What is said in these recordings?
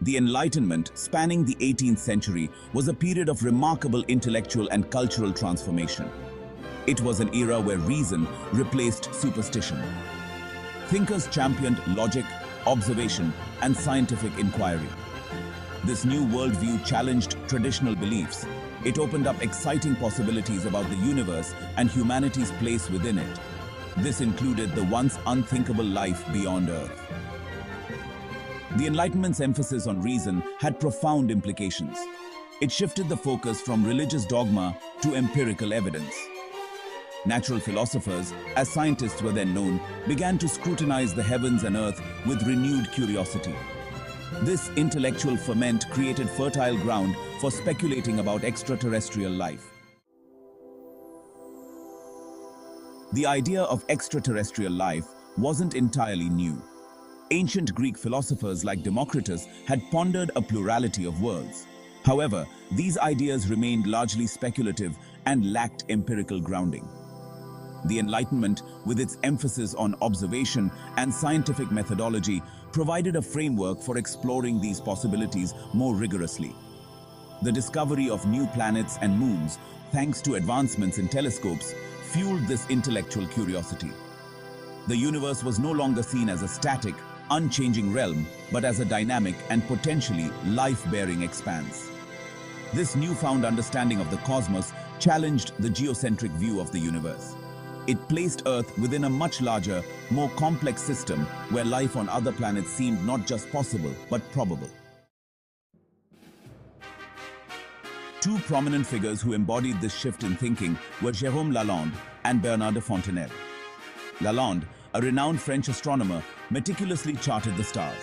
The Enlightenment, spanning the 18th century, was a period of remarkable intellectual and cultural transformation. It was an era where reason replaced superstition. Thinkers championed logic, observation, and scientific inquiry. This new worldview challenged traditional beliefs. It opened up exciting possibilities about the universe and humanity's place within it. This included the once unthinkable life beyond Earth. The Enlightenment's emphasis on reason had profound implications. It shifted the focus from religious dogma to empirical evidence. Natural philosophers, as scientists were then known, began to scrutinize the heavens and earth with renewed curiosity. This intellectual ferment created fertile ground for speculating about extraterrestrial life. The idea of extraterrestrial life wasn't entirely new. Ancient Greek philosophers like Democritus had pondered a plurality of worlds. However, these ideas remained largely speculative and lacked empirical grounding. The Enlightenment, with its emphasis on observation and scientific methodology, provided a framework for exploring these possibilities more rigorously. The discovery of new planets and moons, thanks to advancements in telescopes, fueled this intellectual curiosity. The universe was no longer seen as a static, unchanging realm, but as a dynamic and potentially life-bearing expanse. This newfound understanding of the cosmos challenged the geocentric view of the universe. It placed Earth within a much larger, more complex system where life on other planets seemed not just possible, but probable. Two prominent figures who embodied this shift in thinking were Jérôme Lalande and Bernard de Fontenelle. Lalande, a renowned French astronomer, meticulously charted the stars.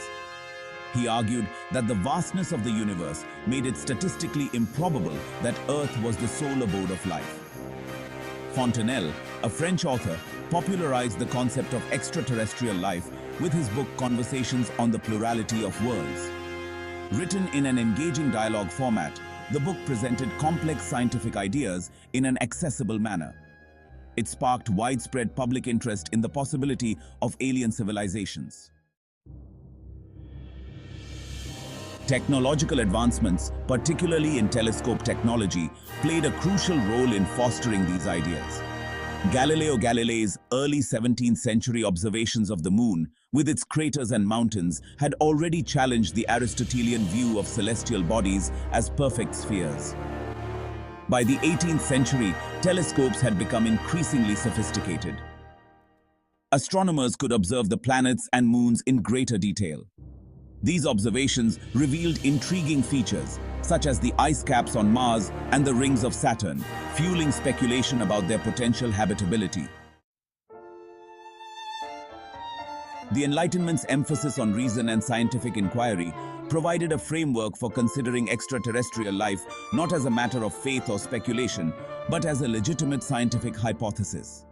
He argued that the vastness of the universe made it statistically improbable that Earth was the sole abode of life. Fontenelle, a French author, popularized the concept of extraterrestrial life with his book Conversations on the Plurality of Worlds. Written in an engaging dialogue format, the book presented complex scientific ideas in an accessible manner. It sparked widespread public interest in the possibility of alien civilizations. Technological advancements, particularly in telescope technology, played a crucial role in fostering these ideas. Galileo Galilei's early 17th century observations of the moon, with its craters and mountains, had already challenged the Aristotelian view of celestial bodies as perfect spheres. By the 18th century, telescopes had become increasingly sophisticated. Astronomers could observe the planets and moons in greater detail. These observations revealed intriguing features, such as the ice caps on Mars and the rings of Saturn, fueling speculation about their potential habitability. The Enlightenment's emphasis on reason and scientific inquiry provided a framework for considering extraterrestrial life not as a matter of faith or speculation, but as a legitimate scientific hypothesis.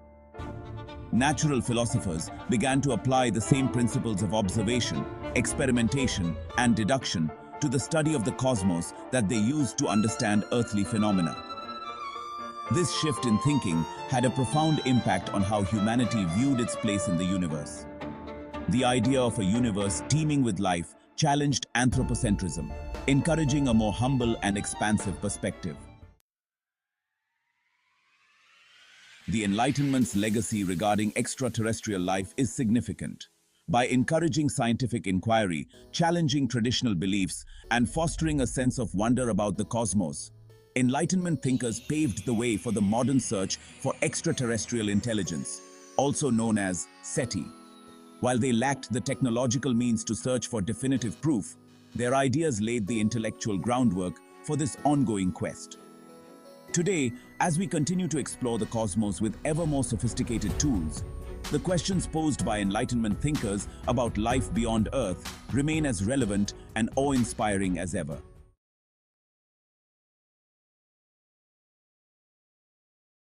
Natural philosophers began to apply the same principles of observation, experimentation, and deduction to the study of the cosmos that they used to understand earthly phenomena. This shift in thinking had a profound impact on how humanity viewed its place in the universe. The idea of a universe teeming with life challenged anthropocentrism, encouraging a more humble and expansive perspective. The Enlightenment's legacy regarding extraterrestrial life is significant. By encouraging scientific inquiry, challenging traditional beliefs, and fostering a sense of wonder about the cosmos, Enlightenment thinkers paved the way for the modern search for extraterrestrial intelligence, also known as SETI. While they lacked the technological means to search for definitive proof, their ideas laid the intellectual groundwork for this ongoing quest. Today, as we continue to explore the cosmos with ever more sophisticated tools, the questions posed by Enlightenment thinkers about life beyond Earth remain as relevant and awe-inspiring as ever.